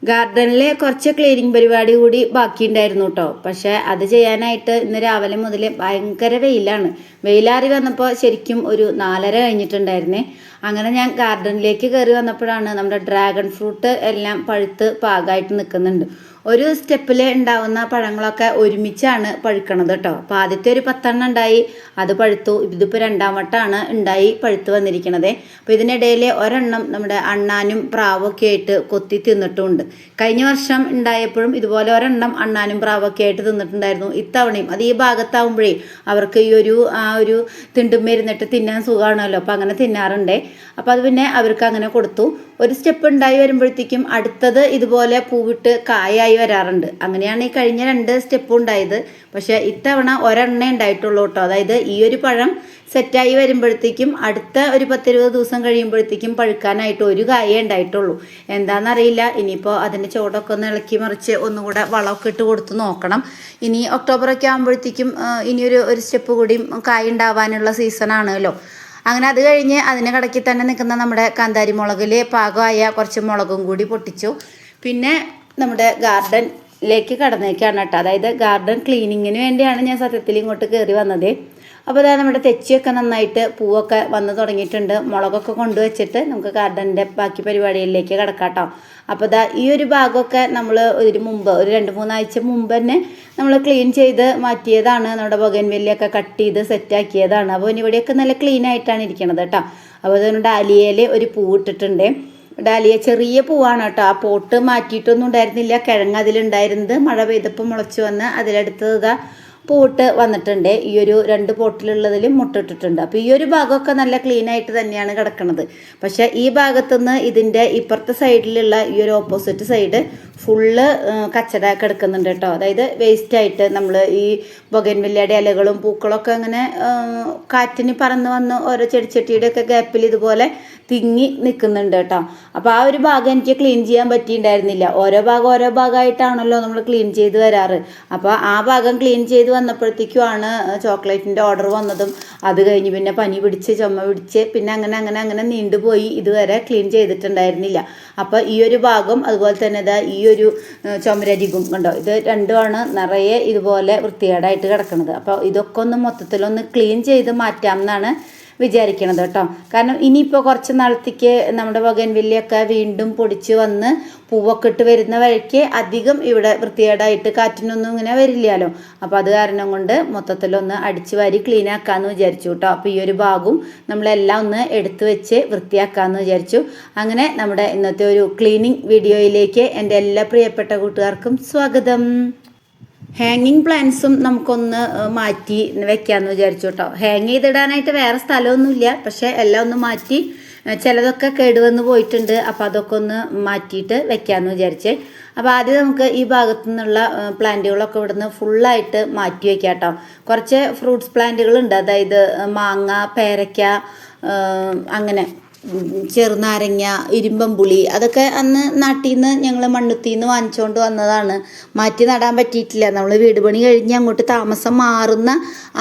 ഗാർഡനിൽ കുറച്ച് ക്ലീനിങ് പരിപാടി കൂടി ബാക്കിയുണ്ടായിരുന്നു കേട്ടോ. പക്ഷേ അത് ചെയ്യാനായിട്ട് ഇന്ന് രാവിലെ മുതൽ ഭയങ്കര വെയിലാണ്. വെയിലാറി വന്നപ്പോൾ ശരിക്കും ഒരു 4:30 കഴിഞ്ഞിട്ടുണ്ടായിരുന്നേ. അങ്ങനെ ഞാൻ ഗാർഡനിലേക്ക് കയറി വന്നപ്പോഴാണ് നമ്മുടെ ഡ്രാഗൺ ഫ്രൂട്ട് എല്ലാം പഴുത്ത് പാകമായിട്ട് നിൽക്കുന്നുണ്ട്. ഒരു സ്റ്റെപ്പിൽ ഉണ്ടാവുന്ന പഴങ്ങളൊക്കെ ഒരുമിച്ചാണ് പഴുക്കണത് കേട്ടോ. അപ്പോൾ ആദ്യത്തെ ഒരു 10 ഉണ്ടായി, അത് പഴുത്തു. ഇതിപ്പോൾ 2ാം വട്ടമാണ് ഉണ്ടായി പഴുത്ത് വന്നിരിക്കണത്. അപ്പോൾ ഇതിനിടയിൽ ഒരെണ്ണം നമ്മുടെ അണ്ണാനും പ്രാവൊക്കെ ആയിട്ട് കൊത്തി തിന്നിട്ടുമുണ്ട്. കഴിഞ്ഞ വർഷം ഉണ്ടായപ്പോഴും ഇതുപോലെ ഒരെണ്ണം അണ്ണാനും പ്രാവൊക്കെ ആയിട്ട് തിന്നിട്ടുണ്ടായിരുന്നു. ഇത്തവണയും അത് ഈ ഭാഗത്താവുമ്പോഴേ അവർക്ക് ഈ ഒരു തിണ്ടുമ്മ ഇരുന്നിട്ട് തിന്നാൻ സുഖമാണല്ലോ, അപ്പോൾ അങ്ങനെ തിന്നാറുണ്ടേ. അപ്പോൾ അത് പിന്നെ അവർക്ക് അങ്ങനെ കൊടുത്തു. ഒരു സ്റ്റെപ്പ് ഉണ്ടായി വരുമ്പോഴത്തേക്കും അടുത്തത് ഇതുപോലെ പൂവിട്ട് കായായി വരാറുണ്ട്. അങ്ങനെയാണ് ഈ കഴിഞ്ഞ 2 സ്റ്റെപ്പ് ഉണ്ടായത്. പക്ഷേ ഇത്തവണ ഒരെണ്ണേ ഉണ്ടായിട്ടുള്ളൂ കേട്ടോ. അതായത് ഈ ഒരു പഴം സെറ്റായി വരുമ്പോഴത്തേക്കും അടുത്ത ഒരു 10-20 ദിവസം കഴിയുമ്പോഴത്തേക്കും പഴുക്കാനായിട്ട് ഒരു കായേ ഉണ്ടായിട്ടുള്ളൂ. എന്താണെന്നറിയില്ല. ഇനിയിപ്പോൾ അതിൻ്റെ ചുവടൊക്കെ ഒന്ന് ഇളക്കി മറിച്ച് ഒന്നുകൂടെ വളമൊക്കെ ഇട്ട് കൊടുത്ത് നോക്കണം. ഇനി ഒക്ടോബറൊക്കെ ആകുമ്പോഴത്തേക്കും ഇനിയൊരു സ്റ്റെപ്പ് കൂടി കായ ഉണ്ടാവാനുള്ള സീസണാണല്ലോ. അങ്ങനെ അത് കഴിഞ്ഞ് അതിന് കടക്കി തന്നെ നിൽക്കുന്ന നമ്മുടെ കാന്താരി മുളകിൽ പാകമായ കുറച്ച് മുളകും കൂടി പൊട്ടിച്ചു. പിന്നെ നമ്മുടെ ഗാർഡനിലേക്ക് കടന്നേക്കാണ് കേട്ടോ. അതായത് ഗാർഡൻ ക്ലീനിങ്ങിന് വേണ്ടിയാണ് ഞാൻ സത്യത്തിൽ ഇങ്ങോട്ട് കയറി വന്നത്. അപ്പോൾ അതായത് നമ്മുടെ തെച്ചിയൊക്കെ നന്നായിട്ട് പൂവൊക്കെ വന്ന് തുടങ്ങിയിട്ടുണ്ട്. മുളകൊക്കെ കൊണ്ടുവച്ചിട്ട് നമുക്ക് ഗാർഡൻ്റെ ബാക്കി പരിപാടികളിലേക്ക് കിടക്കാം കേട്ടോ. അപ്പോൾ ഈ ഒരു ഭാഗമൊക്കെ നമ്മൾ ഇതിന് മുമ്പ് ഒരു 2-3 ആഴ്ച മുമ്പ് തന്നെ നമ്മൾ ക്ലീൻ ചെയ്ത് മാറ്റിയതാണ്. നമ്മുടെ ബൊഗൻവില്ലയൊക്കെ കട്ട് ചെയ്ത് സെറ്റാക്കിയതാണ്. അപ്പോൾ ഇവിടെയൊക്കെ നല്ല ക്ലീൻ ആയിട്ടാണ് ഇരിക്കണത് കേട്ടോ. അപ്പോൾ അതുകൊണ്ട് ഡാലിയയിൽ ഒരു പൂ ഇട്ടിട്ടുണ്ട്. ഡാലിയ ചെറിയ പൂവാണ് കേട്ടോ. ആ പോട്ട് മാറ്റിയിട്ടൊന്നും ഉണ്ടായിരുന്നില്ല. കിഴങ്ങ് അതിലുണ്ടായിരുന്നത് മഴ പെയ്തപ്പോൾ മുളച്ച് വന്ന് അതിലെടുത്തത് പൂട്ട് വന്നിട്ടുണ്ട്. ഈ ഒരു 2 പോട്ടിലുള്ളതിൽ മുട്ടിട്ടിട്ടുണ്ട്. അപ്പോൾ ഈ ഒരു ഭാഗമൊക്കെ നല്ല ക്ലീൻ ആയിട്ട് തന്നെയാണ് കിടക്കുന്നത്. പക്ഷേ ഈ ഭാഗത്തുനിന്ന് ഇതിൻ്റെ ഇപ്പുറത്തെ സൈഡിലുള്ള ഈ ഒരു ഓപ്പോസിറ്റ് സൈഡ് ഫുള്ള് കച്ചട കിടക്കുന്നുണ്ട് കേട്ടോ. അതായത് വേസ്റ്റായിട്ട് നമ്മൾ ഈ ബൊഗൻവില്ലയുടെ ഇലകളും പൂക്കളൊക്കെ അങ്ങനെ കാറ്റിന് പറന്ന് വന്ന് ഓരോ ചെടിച്ചട്ടിയുടെ ഒക്കെ ഗ്യാപ്പിൽ ഇതുപോലെ തിങ്ങി നിൽക്കുന്നുണ്ട് കേട്ടോ. അപ്പോൾ ആ ഒരു ഭാഗം എനിക്ക് ക്ലീൻ ചെയ്യാൻ പറ്റിയിട്ടുണ്ടായിരുന്നില്ല. ഓരോ ഭാഗമായിട്ടാണല്ലോ നമ്മൾ ക്ലീൻ ചെയ്ത് വരാറ്. അപ്പോൾ ആ ഭാഗം ക്ലീൻ ചെയ്ത് വന്നപ്പോഴത്തേക്കുമാണ് ചോക്ലേറ്റിൻ്റെ ഓർഡർ വന്നതും അത് കഴിഞ്ഞ് പിന്നെ പനി പിടിച്ച് ചുമ പിടിച്ച് പിന്നെ അങ്ങനെ നീണ്ടുപോയി. ഇതുവരെ ക്ലീൻ ചെയ്തിട്ടുണ്ടായിരുന്നില്ല. അപ്പോൾ ഈ ഒരു ഭാഗം അതുപോലെ തന്നെ ഈ ഒരു ചുമരരികും കണ്ടോ, ഇത് രണ്ടുമാണ് നിറയെ ഇതുപോലെ വൃത്തികേടായിട്ട് കിടക്കുന്നത്. അപ്പോൾ ഇതൊക്കെ ഒന്ന് മൊത്തത്തിലൊന്ന് ക്ലീൻ ചെയ്ത് മാറ്റാം എന്നാണ് വിചാരിക്കണത് കേട്ടോ. കാരണം ഇനിയിപ്പോൾ കുറച്ച് നാളത്തേക്ക് നമ്മുടെ ബൊഗൻവില്ലയൊക്കെ വീണ്ടും പൊടിച്ച് വന്ന് പൂവൊക്കെ ഇട്ട് വരുന്ന വഴിക്ക് അധികം ഇവിടെ വൃത്തികേടായിട്ട് കാറ്റിനൊന്നും ഇങ്ങനെ വരില്ലല്ലോ. അപ്പോൾ അത് കാരണം കൊണ്ട് മൊത്തത്തിലൊന്ന് അടിച്ച് വാരി ക്ലീൻ ആക്കാമെന്ന് വിചാരിച്ചു കേട്ടോ. അപ്പോൾ ഈ ഒരു ഭാഗവും നമ്മളെല്ലാം ഒന്ന് എടുത്തു വെച്ച് വൃത്തിയാക്കാമെന്ന് വിചാരിച്ചു. അങ്ങനെ നമ്മുടെ ഇന്നത്തെ ഒരു ക്ലീനിങ് വീഡിയോയിലേക്ക് എൻ്റെ എല്ലാ പ്രിയപ്പെട്ട കൂട്ടുകാർക്കും സ്വാഗതം. ഹാങ്ങിങ് പ്ലാന്റ്സും നമുക്കൊന്ന് മാറ്റി വെക്കാമെന്ന് വിചാരിച്ചു കേട്ടോ. ഹാങ് ചെയ്തിടാനായിട്ട് വേറെ സ്ഥലമൊന്നുമില്ല. പക്ഷേ എല്ലാം ഒന്ന് മാറ്റി, ചിലതൊക്കെ കേടുവന്ന് പോയിട്ടുണ്ട്. അപ്പോൾ അതൊക്കെ ഒന്ന് മാറ്റിയിട്ട് വെക്കാമെന്ന് വിചാരിച്ചേ. അപ്പോൾ ആദ്യം നമുക്ക് ഈ ഭാഗത്തു നിന്നുള്ള പ്ലാന്റുകളൊക്കെ ഇവിടുന്ന് ഫുള്ളായിട്ട് മാറ്റി വയ്ക്കാം കേട്ടോ. കുറച്ച് ഫ്രൂട്ട്സ് പ്ലാന്റുകളുണ്ട്. അതായത് മാങ്ങ, പേരയ്ക്ക, അങ്ങനെ ചെറുനാരങ്ങ, ഇരുമ്പമ്പുളി, അതൊക്കെ അന്ന് നാട്ടിൽ നിന്ന് ഞങ്ങൾ മണ്ണുത്തിൽ നിന്ന് വാങ്ങിച്ചുകൊണ്ട് വന്നതാണ്. മാറ്റി നടാൻ പറ്റിയിട്ടില്ല. നമ്മൾ വീട് പണി കഴിഞ്ഞ് അങ്ങോട്ട് താമസം മാറുന്ന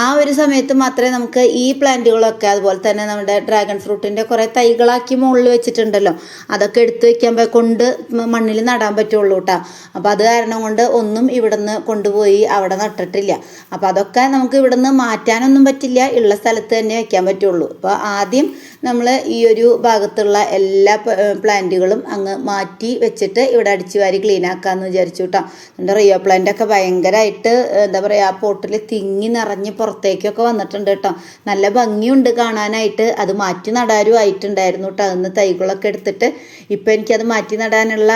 ആ ഒരു സമയത്ത് മാത്രമേ നമുക്ക് ഈ പ്ലാന്റുകളൊക്കെ, അതുപോലെ തന്നെ നമ്മുടെ ഡ്രാഗൺ ഫ്രൂട്ടിൻ്റെ കുറേ തൈകളാക്കി മുകളിൽ വെച്ചിട്ടുണ്ടല്ലോ, അതൊക്കെ എടുത്തു വയ്ക്കാൻ കൊണ്ട് മണ്ണിൽ നടാൻ പറ്റുള്ളൂ കേട്ടോ. അപ്പോൾ അത് കാരണം കൊണ്ട് ഒന്നും ഇവിടെ നിന്ന് കൊണ്ടുപോയി അവിടെ നട്ടിട്ടില്ല. അപ്പോൾ അതൊക്കെ നമുക്ക് ഇവിടെ നിന്ന് മാറ്റാനൊന്നും പറ്റില്ല. ഉള്ള സ്ഥലത്ത് തന്നെ വയ്ക്കാൻ പറ്റുള്ളൂ. അപ്പോൾ ആദ്യം നമ്മൾ ഈ ഒരു ഭാഗത്തുള്ള എല്ലാ പ്ലാന്റുകളും അങ്ങ് മാറ്റി വെച്ചിട്ട് ഇവിടെ അടിച്ചു വാരി ക്ലീൻ ആക്കാമെന്ന് വിചാരിച്ചു കേട്ടോ. നമ്മുടെ റിയോ പ്ലാന്റൊക്കെ ഭയങ്കരമായിട്ട് എന്താ പറയുക, ആ പോട്ടിൽ തിങ്ങി നിറഞ്ഞ് പുറത്തേക്കൊക്കെ വന്നിട്ടുണ്ട് കേട്ടോ. നല്ല ഭംഗിയുണ്ട് കാണാനായിട്ട്. അത് മാറ്റി നടാനും ആയിട്ടുണ്ടായിരുന്നു കേട്ടോ. അതിന് തൈകളൊക്കെ എടുത്തിട്ട് ഇപ്പം എനിക്കത് മാറ്റി നടാനുള്ള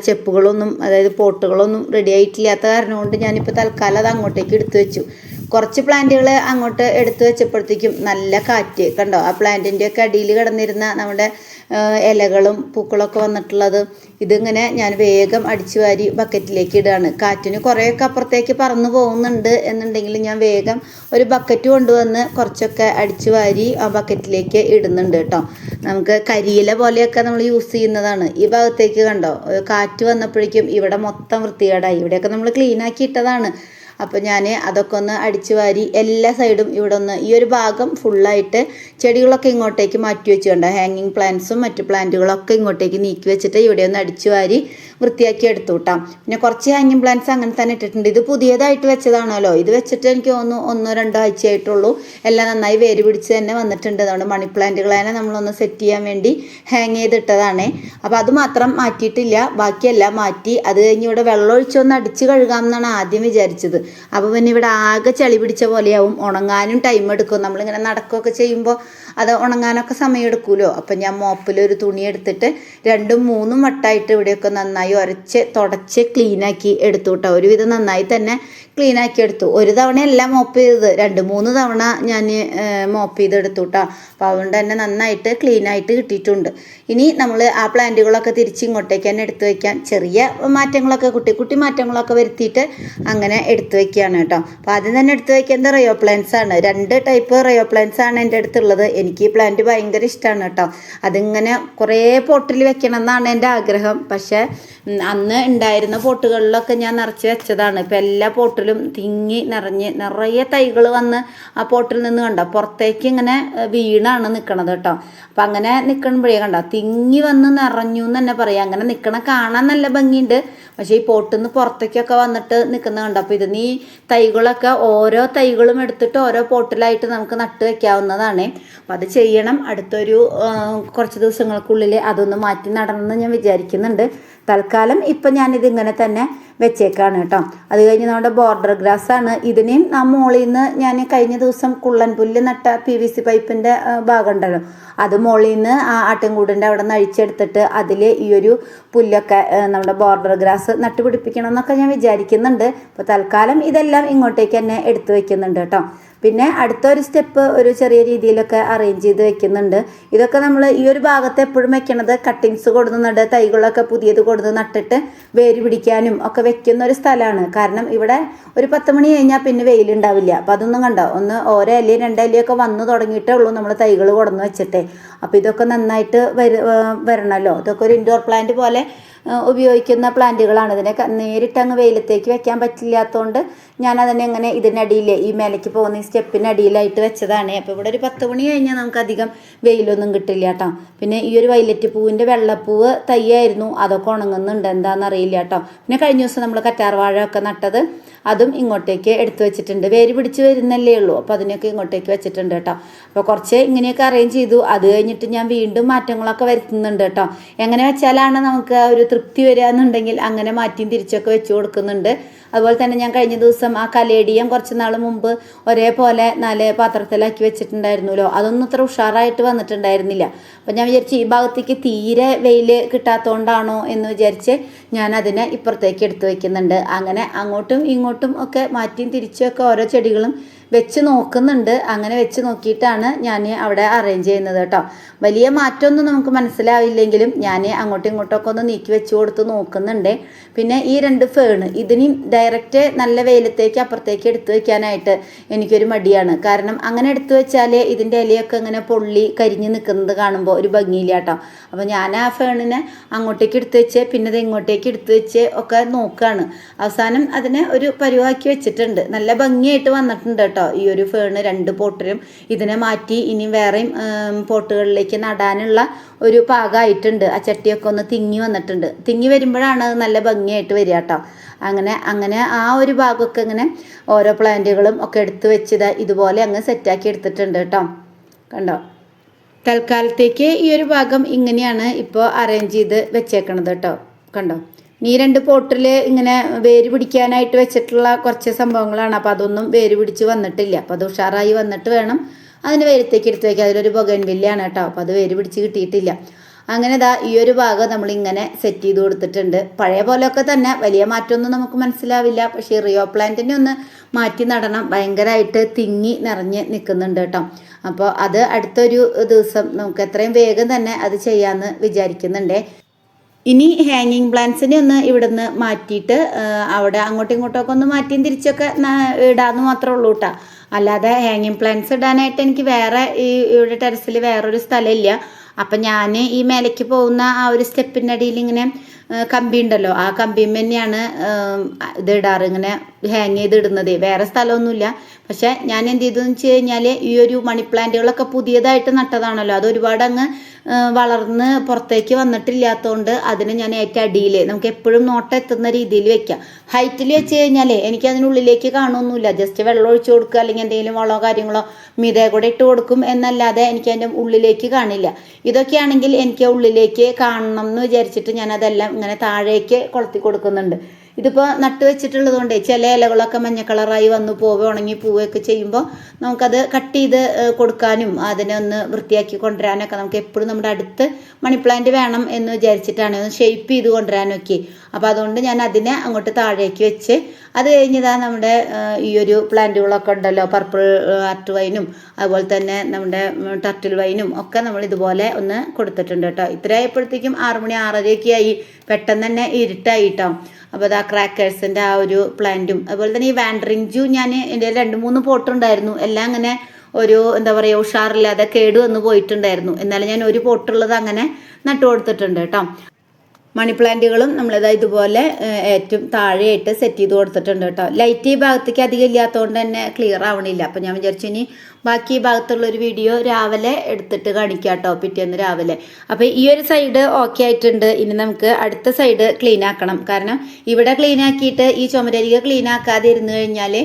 ചെപ്പുകളൊന്നും, അതായത് പോട്ടുകളൊന്നും റെഡി ആയിട്ടില്ലാത്ത കാരണം കൊണ്ട് ഞാനിപ്പോൾ തൽക്കാലം അത് അങ്ങോട്ടേക്ക് എടുത്തു വെച്ചു. കുറച്ച് പ്ലാന്റുകൾ അങ്ങോട്ട് എടുത്തു വെച്ചപ്പോഴത്തേക്കും നല്ല കാറ്റ് കണ്ടോ. ആ പ്ലാന്റിൻ്റെയൊക്കെ അടിയിൽ കിടന്നിരുന്ന നമ്മുടെ ഇലകളും പൂക്കളൊക്കെ വന്നിട്ടുള്ളത് ഇതിങ്ങനെ ഞാൻ വേഗം അടിച്ചു വാരി ബക്കറ്റിലേക്ക് ഇടുകയാണ്. കാറ്റിന് കുറേയൊക്കെ അപ്പുറത്തേക്ക് പറന്നു പോകുന്നുണ്ട് എന്നുണ്ടെങ്കിൽ ഞാൻ വേഗം ഒരു ബക്കറ്റ് കൊണ്ടുവന്ന് കുറച്ചൊക്കെ അടിച്ചു വാരി ആ ബക്കറ്റിലേക്ക് ഇടുന്നുണ്ട് കേട്ടോ. നമുക്ക് കരിയില പോലെയൊക്കെ നമ്മൾ യൂസ് ചെയ്യുന്നതാണ്. ഈ ഭാഗത്തേക്ക് കണ്ടോ, കാറ്റ് വന്നപ്പോഴേക്കും ഇവിടെ മൊത്തം വൃത്തികേടായി. ഇവിടെയൊക്കെ നമ്മൾ ക്ലീൻ ആക്കി ഇട്ടതാണ്. അപ്പോൾ ഞാൻ അതൊക്കെ ഒന്ന് അടിച്ചു വാരി എല്ലാ സൈഡും ഇവിടെ ഒന്ന് ഈ ഒരു ഭാഗം ഫുള്ളായിട്ട് ചെടികളൊക്കെ ഇങ്ങോട്ടേക്ക് മാറ്റി വെച്ചുകൊണ്ട് ഹാങ്ങിങ് പ്ലാന്റ്സും മറ്റു പ്ലാന്റുകളൊക്കെ ഇങ്ങോട്ടേക്ക് നീക്കി വെച്ചിട്ട് ഇവിടെ ഒന്ന് അടിച്ചു വാരി വൃത്തിയാക്കി എടുത്തു കിട്ടാം. പിന്നെ കുറച്ച് ഹാങ്ങിങ് പ്ലാന്റ്സ് അങ്ങനെ തന്നെ ഇട്ടിട്ടുണ്ട്. ഇത് പുതിയതായിട്ട് വെച്ചതാണല്ലോ, ഇത് വെച്ചിട്ട് എനിക്ക് തോന്നുന്നു 1-2 ആഴ്ചയായിട്ടുള്ളൂ. എല്ലാം നന്നായി വേര് പിടിച്ച് തന്നെ വന്നിട്ടുണ്ട്. അതുകൊണ്ട് മണി പ്ലാന്റുകളെ നമ്മളൊന്ന് സെറ്റ് ചെയ്യാൻ വേണ്ടി ഹാങ് ചെയ്തിട്ടതാണ്. അപ്പോൾ അത് മാത്രം മാറ്റിയിട്ടില്ല, ബാക്കിയെല്ലാം മാറ്റി. അത് കഴിഞ്ഞ് ഇവിടെ വെള്ളം ഒഴിച്ചൊന്ന് അടിച്ച് കഴുകാം എന്നാണ് ആദ്യം വിചാരിച്ചത്. അപ്പോൾ പിന്നെ ഇവിടെ ആകെ ചളി പിടിച്ച പോലെയാവും, ഉണങ്ങാനും ടൈം എടുക്കും. നമ്മളിങ്ങനെ നടക്കുകയൊക്കെ ചെയ്യുമ്പോൾ അത് ഉണങ്ങാനൊക്കെ സമയം എടുക്കുമല്ലോ. അപ്പം ഞാൻ മോപ്പിലൊരു തുണി എടുത്തിട്ട് 2-3 വട്ടമായിട്ട് ഇവിടെയൊക്കെ നന്നായി ഉരച്ച് തുടച്ച് ക്ലീനാക്കി എടുത്തു കേട്ടോ. ഒരുവിധം നന്നായി തന്നെ ക്ലീനാക്കി എടുത്തു. ഒരു തവണയല്ല മോപ്പ് ചെയ്തത്, 2-3 തവണ ഞാൻ മോപ്പ് ചെയ്തെടുത്തു കേട്ടോ. അപ്പോൾ അതുകൊണ്ട് തന്നെ നന്നായിട്ട് ക്ലീനായിട്ട് കിട്ടിയിട്ടുണ്ട്. ഇനി നമ്മൾ ആ പ്ലാന്റുകളൊക്കെ തിരിച്ച് ഇങ്ങോട്ടേക്ക് തന്നെ എടുത്തു വയ്ക്കാൻ ചെറിയ മാറ്റങ്ങളൊക്കെ കുട്ടി മാറ്റങ്ങളൊക്കെ വരുത്തിയിട്ട് അങ്ങനെ എടുത്തു വയ്ക്കുകയാണ് കേട്ടോ. അപ്പോൾ ആദ്യം തന്നെ എടുത്തു വയ്ക്കുന്നത് റയോ പ്ലാന്റ്സ് ആണ്. 2 ടൈപ്പ് റയോ പ്ലാന്റ്സ് ആണ് എൻ്റെ അടുത്തുള്ളത്. എനിക്ക് ഈ പ്ലാന്റ് ഭയങ്കര ഇഷ്ടമാണ് കേട്ടോ. അതിങ്ങനെ കുറേ പോട്ടിൽ വെക്കണം എന്നാണ് എൻ്റെ ആഗ്രഹം. പക്ഷേ അന്ന് ഉണ്ടായിരുന്ന പോട്ടുകളിലൊക്കെ ഞാൻ നിറച്ച് വെച്ചതാണ്. ഇപ്പം എല്ലാ പോട്ടിലും തിങ്ങി നിറയെ തൈകൾ വന്ന് ആ പോട്ടിൽ നിന്ന് കണ്ടോ പുറത്തേക്ക് ഇങ്ങനെ വീണാണ് നിൽക്കണത് കേട്ടോ. അപ്പം അങ്ങനെ നിൽക്കുമ്പോഴേ കണ്ടോ തിങ്ങി വന്ന് നിറഞ്ഞു എന്ന് തന്നെ പറയാം. അങ്ങനെ നിൽക്കണ കാണാൻ നല്ല ഭംഗിയുണ്ട്. പക്ഷേ ഈ പോട്ടിൽ നിന്ന് പുറത്തേക്കൊക്കെ വന്നിട്ട് നിൽക്കുന്നത് കണ്ടോ. അപ്പോൾ ഇത് ഈ തൈകളൊക്കെ ഓരോ തൈകളും എടുത്തിട്ട് ഓരോ പോട്ടിലായിട്ട് നമുക്ക് നട്ട് വയ്ക്കാവുന്നതാണ്. അപ്പം അത് ചെയ്യണം. അടുത്തൊരു കുറച്ച് ദിവസങ്ങൾക്കുള്ളിൽ അതൊന്ന് മാറ്റി നടണമെന്ന് ഞാൻ വിചാരിക്കുന്നുണ്ട്. തൽക്കാലം ഇപ്പം ഞാനിതിങ്ങനെ തന്നെ വെച്ചേക്കാണ് കേട്ടോ. അത് കഴിഞ്ഞ് നമ്മുടെ ബോർഡർ ഗ്രാസ് ആണ്. ഇതിനെയും ആ മുകളിൽ നിന്ന് ഞാൻ കഴിഞ്ഞ ദിവസം കുള്ളൻ പുല്ല് നട്ട PVC പൈപ്പിൻ്റെ ഭാഗം ഉണ്ടല്ലോ, അത് മുകളിൽ നിന്ന് ആ ആട്ടിൻകൂടിൻ്റെ അവിടെ നിന്ന് അഴിച്ചെടുത്തിട്ട് അതിൽ ഈ ഒരു പുല്ലൊക്കെ നമ്മുടെ ബോർഡർ ഗ്രാസ് നട്ടുപിടിപ്പിക്കണം എന്നൊക്കെ ഞാൻ വിചാരിക്കുന്നുണ്ട്. അപ്പോൾ തൽക്കാലം ഇതെല്ലാം ഇങ്ങോട്ടേക്ക് തന്നെ എടുത്തു വയ്ക്കുന്നുണ്ട് കേട്ടോ. പിന്നെ അടുത്തൊരു സ്റ്റെപ്പ് ഒരു ചെറിയ രീതിയിലൊക്കെ അറേഞ്ച് ചെയ്ത് വെക്കുന്നുണ്ട്. ഇതൊക്കെ നമ്മൾ ഈ ഒരു ഭാഗത്ത് എപ്പോഴും വെക്കണത് കട്ടിങ്സ് കൊടുന്ന് നട്ട് തൈകളൊക്കെ പുതിയത് കൊടുന്ന് നട്ടിട്ട് വേര് പിടിക്കാനും ഒക്കെ വെക്കുന്ന ഒരു സ്ഥലമാണ്. കാരണം ഇവിടെ ഒരു 10 മണി കഴിഞ്ഞാൽ പിന്നെ വെയിലുണ്ടാവില്ല. അപ്പം അതൊന്നും കണ്ടോ, ഒന്ന് ഓരോ ഇലയും 2 ഇലയൊക്കെ വന്ന് തുടങ്ങിയിട്ടേ ഉള്ളൂ നമ്മൾ തൈകൾ കൊടുന്ന് വെച്ചിട്ടേ. അപ്പോൾ ഇതൊക്കെ നന്നായിട്ട് വരണമല്ലോ. ഇതൊക്കെ ഒരു ഇൻഡോർ പ്ലാന്റ് പോലെ ഉപയോഗിക്കുന്ന പ്ലാന്റുകളാണ്. ഇതിനെ നേരിട്ട് അങ്ങ് വെയിലത്തേക്ക് വെക്കാൻ പറ്റില്ലാത്തതുകൊണ്ട് ഞാനതിനെ അങ്ങനെ ഇതിനടിയിൽ ഈ മേലേക്ക് പോകുന്ന ഈ സ്റ്റെപ്പിനടിയിലായിട്ട് വെച്ചതാണ്. അപ്പോൾ ഇവിടെ ഒരു 10 മണി കഴിഞ്ഞാൽ നമുക്ക് അധികം വെയിലൊന്നും കിട്ടില്ല കേട്ടോ. പിന്നെ ഈ ഒരു വയലറ്റ് പൂവിൻ്റെ വെള്ളപ്പൂവ് തയ്യായിരുന്നു, അതൊക്കെ ഉണങ്ങുന്നുണ്ട്, എന്താണെന്നറിയില്ല കേട്ടോ. പിന്നെ കഴിഞ്ഞ ദിവസം നമ്മൾ കറ്റാർവാഴ ഒക്കെ നട്ടത് അതും ഇങ്ങോട്ടേക്ക് എടുത്തു വെച്ചിട്ടുണ്ട്. വേര് പിടിച്ച് വരുന്നല്ലേ ഉള്ളൂ. അപ്പോൾ അതിനൊക്കെ ഇങ്ങോട്ടേക്ക് വെച്ചിട്ടുണ്ട് കേട്ടോ. അപ്പോൾ കുറച്ച് ഇങ്ങനെയൊക്കെ അറേഞ്ച് ചെയ്തു. അത് കഴിഞ്ഞിട്ട് ഞാൻ വീണ്ടും മാറ്റങ്ങളൊക്കെ വരുത്തുന്നുണ്ട് കേട്ടോ. എങ്ങനെ വെച്ചാലാണ് നമുക്ക് ഒരു തൃപ്തി വരിക എന്നുണ്ടെങ്കിൽ അങ്ങനെ മാറ്റിയും തിരിച്ചൊക്കെ വെച്ച് കൊടുക്കുന്നുണ്ട്. അതുപോലെ തന്നെ ഞാൻ കഴിഞ്ഞ ദിവസം ആ കലേഡിയം കുറച്ച് നാൾ മുമ്പ് ഒരേപോലെ 4 പാത്രത്തിലാക്കി വെച്ചിട്ടുണ്ടായിരുന്നല്ലോ, അതൊന്നും അത്ര ഉഷാറായിട്ട് വന്നിട്ടുണ്ടായിരുന്നില്ല. അപ്പം ഞാൻ വിചാരിച്ചു ഈ ഭാഗത്തേക്ക് തീരെ വെയിൽ കിട്ടാത്തതുകൊണ്ടാണോ എന്ന് വിചാരിച്ച് ഞാൻ അതിനെ ഇപ്പുറത്തേക്ക് എടുത്ത് വയ്ക്കുന്നുണ്ട്. അങ്ങനെ അങ്ങോട്ടും ഇങ്ങോട്ടും ഒക്കെ മാറ്റിയും തിരിച്ചൊക്കെ ഓരോ ചെടികളും വെച്ച് നോക്കുന്നുണ്ട്. അങ്ങനെ വെച്ച് നോക്കിയിട്ടാണ് ഞാൻ അവിടെ അറേഞ്ച് ചെയ്യുന്നത് കേട്ടോ. വലിയ മാറ്റമൊന്നും നമുക്ക് മനസ്സിലാവില്ലെങ്കിലും ഞാൻ അങ്ങോട്ടും ഇങ്ങോട്ടൊക്കെ ഒന്ന് നീക്കി വെച്ച് കൊടുത്ത് നോക്കുന്നുണ്ട്. പിന്നെ ഈ 2 ഫേണ് ഇതിനും ഡയറക്റ്റ് നല്ല വെയിലത്തേക്ക് അപ്പുറത്തേക്ക് എടുത്തു വയ്ക്കാനായിട്ട് എനിക്കൊരു മടിയാണ്. കാരണം അങ്ങനെ എടുത്തു വെച്ചാൽ ഇതിൻ്റെ ഇലയൊക്കെ ഇങ്ങനെ പൊള്ളി കരിഞ്ഞ് നിൽക്കുന്നത് കാണുമ്പോൾ ഒരു ഭംഗിയില്ല കേട്ടോ. അപ്പോൾ ഞാൻ ആ ഫേണിനെ അങ്ങോട്ടേക്ക് എടുത്തു വെച്ച് പിന്നെ ഇത് ഇങ്ങോട്ടേക്ക് എടുത്തു വെച്ച് ഒക്കെ നോക്കുകയാണ്. അവസാനം അതിനെ ഒരു പരുവാക്കി വെച്ചിട്ടുണ്ട്. നല്ല ഭംഗിയായിട്ട് വന്നിട്ടുണ്ട് കേട്ടോ. ഈ ഒരു ഫേണ് 2 പോട്ടിലും ഇതിനെ മാറ്റി ഇനി വേറെയും പോട്ടുകളിലേക്ക് നടാനുള്ള ഒരു പാകമായിട്ടുണ്ട്. ആ ചട്ടിയൊക്കെ ഒന്ന് തിങ്ങി വന്നിട്ടുണ്ട്. തിങ്ങി വരുമ്പോഴാണ് അത് നല്ല ഭംഗിയായിട്ട് വരിക കേട്ടോ. അങ്ങനെ ആ ഒരു ഭാഗമൊക്കെ ഇങ്ങനെ ഓരോ പ്ലാന്റുകളും ഒക്കെ എടുത്ത് വെച്ചത് ഇതുപോലെ അങ്ങ് സെറ്റാക്കി എടുത്തിട്ടുണ്ട് കേട്ടോ. കണ്ടോ, തൽക്കാലത്തേക്ക് ഈ ഒരു ഭാഗം ഇങ്ങനെയാണ് ഇപ്പോൾ അറേഞ്ച് ചെയ്ത് വെച്ചേക്കണത് കേട്ടോ. കണ്ടോ, ഈ 2 പോട്ടിൽ ഇങ്ങനെ വേര് പിടിക്കാനായിട്ട് വെച്ചിട്ടുള്ള കുറച്ച് സംഭവങ്ങളാണ്. അപ്പോൾ അതൊന്നും വേര് പിടിച്ച് വന്നിട്ടില്ല. അപ്പോൾ അത് ഉഷാറായി വന്നിട്ട് വേണം അതിന് വേരത്തേക്ക് എടുത്ത് വയ്ക്കുക. അതിലൊരു ബൊഗൻവില്ലയാണ് കേട്ടോ. അപ്പോൾ അത് വേര് പിടിച്ച് കിട്ടിയിട്ടില്ല. അങ്ങനെ ഈ ഒരു ഭാഗം നമ്മളിങ്ങനെ സെറ്റ് ചെയ്ത് കൊടുത്തിട്ടുണ്ട്. പഴയ പോലെയൊക്കെ തന്നെ, വലിയ മാറ്റമൊന്നും നമുക്ക് മനസ്സിലാവില്ല. പക്ഷേ റിയോ പ്ലാന്റിനെ ഒന്ന് മാറ്റി നടണം. ഭയങ്കരമായിട്ട് തിങ്ങി നിറഞ്ഞ് നിൽക്കുന്നുണ്ട് കേട്ടോ. അപ്പോൾ അത് അടുത്തൊരു ദിവസം നമുക്ക് എത്രയും വേഗം തന്നെ അത് ചെയ്യാമെന്ന് വിചാരിക്കുന്നുണ്ട്. ഇനി ഹാങ്ങിങ് പ്ലാന്റ്സിനെ ഒന്ന് ഇവിടുന്ന് മാറ്റിയിട്ട് അവിടെ അങ്ങോട്ടും ഇങ്ങോട്ടൊക്കെ ഒന്ന് മാറ്റിയും തിരിച്ചൊക്കെ ഇടാമെന്ന് മാത്രമേ ഉള്ളൂ കേട്ടോ. അല്ലാതെ ഹാങ്ങിങ് പ്ലാന്റ്സ് ഇടാനായിട്ട് എനിക്ക് വേറെ ഇവിടെ ടെറസിൽ വേറൊരു സ്ഥലമില്ല. അപ്പം ഞാൻ ഈ മേലേക്ക് പോകുന്ന ആ ഒരു സ്റ്റെപ്പിൻ്റെ അടിയിൽ ഇങ്ങനെ കമ്പി ഉണ്ടല്ലോ, ആ കമ്പിയും തന്നെയാണ് ഇത് ഇടാറ്. ഇങ്ങനെ ഹാങ് ചെയ്തിടുന്നത്, വേറെ സ്ഥലമൊന്നുമില്ല. പക്ഷെ ഞാൻ എന്ത് ചെയ്തെന്ന് വെച്ച് കഴിഞ്ഞാൽ ഈ ഒരു മണി പ്ലാന്റുകളൊക്കെ പുതിയതായിട്ട് നട്ടതാണല്ലോ, അത് ഒരുപാട് അങ്ങ് വളർന്ന് പുറത്തേക്ക് വന്നിട്ടില്ലാത്തതുകൊണ്ട് അതിന് ഞാൻ ഏറ്റവും അടിയിൽ നമുക്ക് എപ്പോഴും നോട്ടം എത്തുന്ന രീതിയിൽ വെക്കാം. ഹൈറ്റിൽ വെച്ച് കഴിഞ്ഞാൽ എനിക്ക് അതിനുള്ളിലേക്ക് കാണുമൊന്നുമില്ല, ജസ്റ്റ് വെള്ളം ഒഴിച്ചു കൊടുക്കുക അല്ലെങ്കിൽ എന്തെങ്കിലും വളമോ കാര്യങ്ങളോ മീതെ കൂടെ ഇട്ട് കൊടുക്കും എന്നല്ലാതെ എനിക്ക് അതിൻ്റെ ഉള്ളിലേക്ക് കാണില്ല. ഇതൊക്കെയാണെങ്കിൽ എനിക്ക് ഉള്ളിലേക്ക് കാണണം എന്ന് വിചാരിച്ചിട്ട് ഞാൻ അതെല്ലാം ഇങ്ങനെ താഴേക്ക് കൊളുത്തി കൊടുക്കുന്നുണ്ട്. ഇതിപ്പോൾ നട്ട് വെച്ചിട്ടുള്ളത് കൊണ്ട് ചില ഇലകളൊക്കെ മഞ്ഞ കളറായി വന്നു പോവുക ഉണങ്ങി പോവുകയൊക്കെ ചെയ്യുമ്പോൾ നമുക്കത് കട്ട് ചെയ്ത് കൊടുക്കാനും അതിനെ ഒന്ന് വൃത്തിയാക്കി കൊണ്ടുവരാനൊക്കെ നമുക്ക് എപ്പോഴും നമ്മുടെ അടുത്ത് മണി പ്ലാന്റ് വേണം എന്ന് വിചാരിച്ചിട്ടാണ് ഒന്ന് ഷേപ്പ് ചെയ്ത് കൊണ്ടുവരാനൊക്കെ. അപ്പോൾ അതുകൊണ്ട് ഞാൻ അതിനെ അങ്ങോട്ട് താഴേക്ക് വെച്ച് അത് കഴിഞ്ഞതാ നമ്മുടെ ഈ ഒരു പ്ലാന്റുകളൊക്കെ ഉണ്ടല്ലോ, പർപ്പിൾ ആർട്ട് വൈനും അതുപോലെ തന്നെ നമ്മുടെ ടർട്ടിൽ വൈനും ഒക്കെ നമ്മൾ ഇതുപോലെ ഒന്ന് കൊടുത്തിട്ടുണ്ട് കേട്ടോ. ഇത്രയായപ്പോഴത്തേക്കും 6 മണി 6:30 ആയി, പെട്ടെന്ന് തന്നെ ഇരുട്ടായിട്ടോ. അപ്പോൾ അത് ആ ക്രാക്കേഴ്സിൻ്റെ ആ ഒരു പ്ലാന്റും അതുപോലെ തന്നെ ഈ വാൻഡറിങ് ജൂ ഞാൻ എൻ്റെ 2-3 പോട്ടുണ്ടായിരുന്നു, എല്ലാം അങ്ങനെ ഒരു എന്താ പറയുക ഉഷാറില്ലാതെ കേട് വന്ന് പോയിട്ടുണ്ടായിരുന്നു. എന്നാലും ഞാൻ ഒരു പോട്ടുള്ളത് അങ്ങനെ നട്ടു കൊടുത്തിട്ടുണ്ട് കേട്ടോ. മണി പ്ലാന്റുകളും നമ്മളിതാ ഇതുപോലെ ഏറ്റവും താഴെയായിട്ട് സെറ്റ് ചെയ്ത് കൊടുത്തിട്ടുണ്ട് കേട്ടോ. ലൈറ്റ് ഈ ഭാഗത്തേക്ക് അധികം ഇല്ലാത്തതുകൊണ്ട് തന്നെ ക്ലിയർ ആവണില്ല. അപ്പോൾ ഞാൻ വിചാരിച്ചു ഇനി ബാക്കി ഈ ഭാഗത്തുള്ളൊരു വീഡിയോ രാവിലെ എടുത്തിട്ട് കാണിക്കാം കേട്ടോ, പിറ്റേന്ന് രാവിലെ. അപ്പോൾ ഈ ഒരു സൈഡ് ഓക്കെ ആയിട്ടുണ്ട്. ഇനി നമുക്ക് അടുത്ത സൈഡ് ക്ലീൻ ആക്കണം. കാരണം ഇവിടെ ക്ലീൻ ആക്കിയിട്ട് ഈ ചുമരരിക ക്ലീൻ ആക്കാതെ ഇരുന്ന് കഴിഞ്ഞാൽ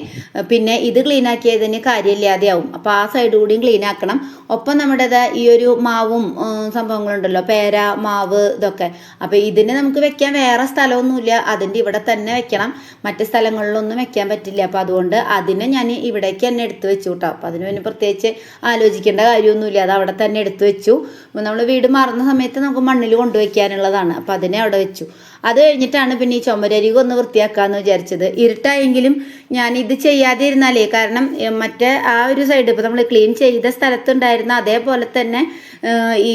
പിന്നെ ഇത് ക്ലീൻ ആക്കിയതിന് കാര്യമില്ലാതെയാവും. അപ്പോൾ ആ സൈഡ് കൂടിയും ക്ലീൻ ആക്കണം. ഒപ്പം നമ്മുടേത് ഈ ഒരു മാവും സംഭവങ്ങളുണ്ടല്ലോ, പേര മാവ് ഇതൊക്കെ. അപ്പോൾ ഇതിന് നമുക്ക് വെക്കാൻ വേറെ സ്ഥലമൊന്നുമില്ല, അതിൻ്റെ ഇവിടെ തന്നെ വെക്കണം, മറ്റ് സ്ഥലങ്ങളിലൊന്നും വെക്കാൻ പറ്റില്ല. അപ്പോൾ അതുകൊണ്ട് അതിനെ ഞാൻ ഇവിടേക്ക് തന്നെ എടുത്ത് വെച്ചു കേട്ടോ. അപ്പോൾ അതിന് പിന്നെ പ്രത്യേകിച്ച് ആലോചിക്കേണ്ട കാര്യമൊന്നുമില്ല, അത് അവിടെ തന്നെ എടുത്തു വെച്ചു. നമ്മൾ വീട് മാറുന്ന സമയത്ത് നമുക്ക് മണ്ണിൽ കൊണ്ടുവയ്ക്കാനുള്ളതാണ്, അപ്പോൾ അതിനെ അവിടെ വെച്ചു. അത് കഴിഞ്ഞിട്ടാണ് പിന്നെ ഈ ചുമരരിക ഒന്ന് വൃത്തിയാക്കാമെന്ന് വിചാരിച്ചത്. ഇരുട്ടായെങ്കിലും ഞാൻ ഇത് ചെയ്യാതെ ഇരുന്നാലേ, കാരണം മറ്റേ ആ ഒരു സൈഡ് ഇപ്പോൾ നമ്മൾ ക്ലീൻ ചെയ്ത സ്ഥലത്തുണ്ടായിരുന്ന അതേപോലെ തന്നെ ഈ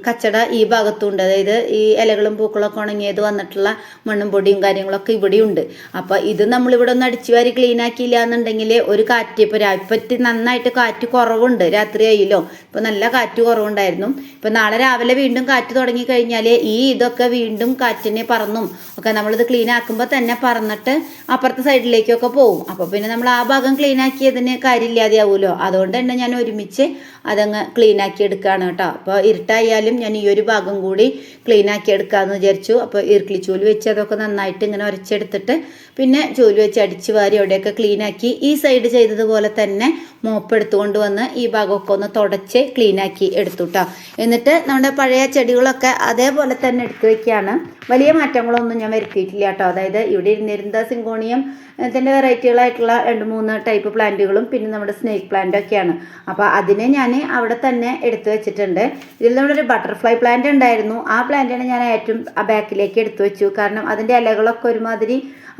കച്ചട ഈ ഭാഗത്തുണ്ട്. അതായത് ഈ ഇലകളും പൂക്കളൊക്കെ ഉണങ്ങിയത് വന്നിട്ടുള്ള മണ്ണും പൊടിയും കാര്യങ്ങളൊക്കെ ഇവിടെയുണ്ട്. അപ്പോൾ ഇത് നമ്മളിവിടെ ഒന്ന് അടിച്ചുവാരി ക്ലീൻ ആക്കിയില്ല എന്നുണ്ടെങ്കിൽ ഒരു കാറ്റ് ഇപ്പോൾ ഇപ്പറ്റി നന്നായിട്ട് കാറ്റ് കുറവുണ്ട്, രാത്രിയായില്ലോ, ഇപ്പോൾ നല്ല കാറ്റ് കുറവുണ്ടായിരുന്നു. ഇപ്പോൾ നാളെ രാവിലെ വീണ്ടും കാറ്റ് തുടങ്ങി കഴിഞ്ഞാൽ ഈ ഇതൊക്കെ വീണ്ടും കാറ്റിനെ പറന്നും ഒക്കെ നമ്മളിത് ക്ലീൻ ആക്കുമ്പോൾ തന്നെ പറന്നിട്ട് അപ്പുറത്തെ സൈഡിലേക്കൊക്കെ പോകും. അപ്പോൾ പിന്നെ നമ്മൾ ആ ഭാഗം ക്ലീൻ ആക്കിയതിന് കാര്യമില്ലാതെ ആവുമല്ലോ. അതുകൊണ്ട് തന്നെ ഞാൻ ഒരുമിച്ച് അതങ്ങ് ക്ലീൻ ആക്കി എടുക്കുകയാണ് കേട്ടോ. അപ്പോൾ ഇരുട്ടായാലും ഞാൻ ഈ ഒരു ഭാഗം കൂടി ക്ലീൻ ആക്കി എടുക്കാമെന്ന് വിചാരിച്ചു. അപ്പോൾ ഈർക്കിളി ചൂല് വെച്ച് അതൊക്കെ നന്നായിട്ട് ഇങ്ങനെ ഉരച്ചെടുത്തിട്ട് പിന്നെ ചൂല് വെച്ച് അടിച്ച് വാരി അവിടെയൊക്കെ ക്ലീൻ ആക്കി ഈ സൈഡ് ചെയ്തതുപോലെ തന്നെ മോപ്പ് എടുത്തുകൊണ്ട് വന്ന് ഈ ഭാഗമൊക്കെ ഒന്ന് തുടച്ച് ക്ലീൻ ആക്കി എടുത്തു കേട്ടോ. എന്നിട്ട് നമ്മുടെ പഴയ ചെടികളൊക്കെ അതേപോലെ തന്നെ എടുത്തു വെക്കുകയാണ്. വലിയ മാറ്റങ്ങളൊന്നും ഞാൻ വരുത്തിയിട്ടില്ല കേട്ടോ. അതായത് ഇവിടെ ഇരുന്നിരുന്ന സിങ്കോണിയം ഇതിൻ്റെ വെറൈറ്റികളായിട്ടുള്ള 2-3 ടൈപ്പ് പ്ലാന്റുകളും പിന്നെ നമ്മുടെ സ്നേക്ക് പ്ലാന്റൊക്കെയാണ്. അപ്പോൾ അതിനെ ഞാൻ അവിടെ തന്നെ എടുത്തു വെച്ചിട്ടുണ്ട്. ഇതിൽ നമ്മുടെ ഒരു ബട്ടർഫ്ലൈ പ്ലാന്റ് ഉണ്ടായിരുന്നു, ആ പ്ലാന്റാണ് ഞാൻ ഏറ്റവും ബാക്കിലേക്ക് എടുത്തു വെച്ചു. കാരണം അതിൻ്റെ ഇലകളൊക്കെ ഒരുമാതിരി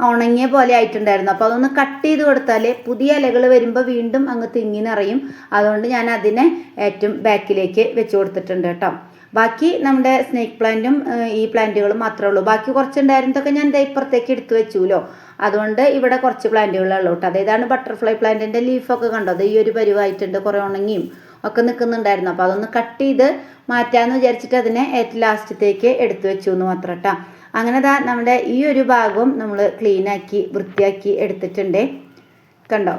ഉണങ്ങിയ പോലെ ആയിട്ടുണ്ടായിരുന്നു. അപ്പോൾ അതൊന്ന് കട്ട് ചെയ്ത് കൊടുത്താൽ പുതിയ ഇലകൾ വരുമ്പോൾ വീണ്ടും അങ്ങ് തിങ്ങി നിറയും. അതുകൊണ്ട് ഞാൻ അതിനെ ഏറ്റവും ബാക്കിലേക്ക് വെച്ച് കൊടുത്തിട്ടുണ്ട് കേട്ടോ. ബാക്കി നമ്മുടെ സ്നേക്ക് പ്ലാന്റും ഈ പ്ലാന്റുകളും മാത്രമേ ഉള്ളൂ. ബാക്കി കുറച്ചുണ്ടായിരുന്നതൊക്കെ ഞാൻ ഇപ്പുറത്തേക്ക് എടുത്തു വെച്ചുല്ലോ. അതുകൊണ്ട് ഇവിടെ കുറച്ച് പ്ലാന്റുകളുള്ളൂ കേട്ടോ. അതാണ് ബട്ടർഫ്ലൈ പ്ലാന്റിൻ്റെ ലീഫൊക്കെ കണ്ടോ, അത് ഈ ഒരു പരുവായിട്ടുണ്ട്, കുറേ ഉണങ്ങിയും ഒക്കെ നിൽക്കുന്നുണ്ടായിരുന്നു. അപ്പോൾ അതൊന്ന് കട്ട് ചെയ്ത് മാറ്റാമെന്ന് വിചാരിച്ചിട്ട് അതിനെ ഏറ്റവും ലാസ്റ്റത്തേക്ക് എടുത്തു വെച്ചു എന്ന് മാത്രം കേട്ടോ. അങ്ങനെ നമ്മുടെ ഈ ഒരു ഭാഗവും നമ്മൾ ക്ലീനാക്കി വൃത്തിയാക്കി എടുത്തിട്ടുണ്ട് കണ്ടോ.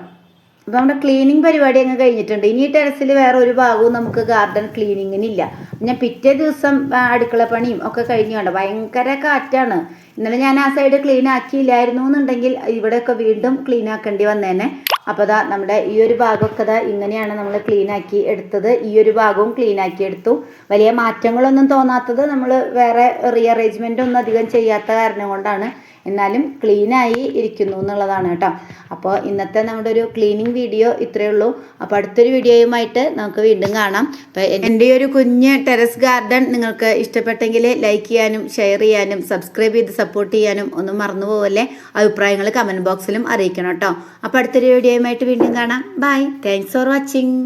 അപ്പോൾ നമ്മുടെ ക്ലീനിങ് പരിപാടി അങ്ങ് കഴിഞ്ഞിട്ടുണ്ട്. ഇനി ടെറസിൽ വേറെ ഒരു ഭാഗവും നമുക്ക് ഗാർഡൻ ക്ലീനിങ്ങിനില്ല. ഞാൻ പിറ്റേ ദിവസം അടുക്കള പണിയും ഒക്കെ കഴിഞ്ഞു കണ്ടോ, ഭയങ്കര കാറ്റാണ്. ഇന്നലെ ഞാൻ ആ സൈഡ് ക്ലീൻ ആക്കിയില്ലായിരുന്നു എന്നുണ്ടെങ്കിൽ ഇവിടെയൊക്കെ വീണ്ടും ക്ലീൻ ആക്കേണ്ടി വന്നേനെ. അപ്പോൾ നമ്മുടെ ഈ ഒരു ഭാഗമൊക്കെ ഇങ്ങനെയാണ് നമ്മൾ ക്ലീൻ ആക്കി എടുത്തത്. ഈ ഒരു ഭാഗവും ക്ലീൻ ആക്കി എടുത്തു. വലിയ മാറ്റങ്ങളൊന്നും തോന്നാത്തത് നമ്മൾ വേറെ റീഅറേഞ്ച്മെൻ്റ് ഒന്നും അധികം ചെയ്യാത്ത കാരണം കൊണ്ടാണ്. എന്നാലും ക്ലീനായി ഇരിക്കുന്നു എന്നുള്ളതാണ് കേട്ടോ. അപ്പോൾ ഇന്നത്തെ നമ്മുടെ ഒരു ക്ലീനിങ് വീഡിയോ ഇത്രയേ ഉള്ളൂ. അപ്പോൾ അടുത്തൊരു വീഡിയോയുമായിട്ട് നമുക്ക് വീണ്ടും കാണാം. അപ്പോൾ എൻ്റെ ഒരു കുഞ്ഞ് ടെറസ് ഗാർഡൻ നിങ്ങൾക്ക് ഇഷ്ടപ്പെട്ടെങ്കിൽ ലൈക്ക് ചെയ്യാനും ഷെയർ ചെയ്യാനും സബ്സ്ക്രൈബ് ചെയ്ത് സപ്പോർട്ട് ചെയ്യാനും ഒന്നും മറന്നു പോകല്ലേ. അഭിപ്രായങ്ങൾ കമൻറ്റ് ബോക്സിലും അറിയിക്കണം കേട്ടോ. അപ്പോൾ അടുത്തൊരു വീഡിയോയുമായിട്ട് വീണ്ടും കാണാം. Bye, thanks for watching.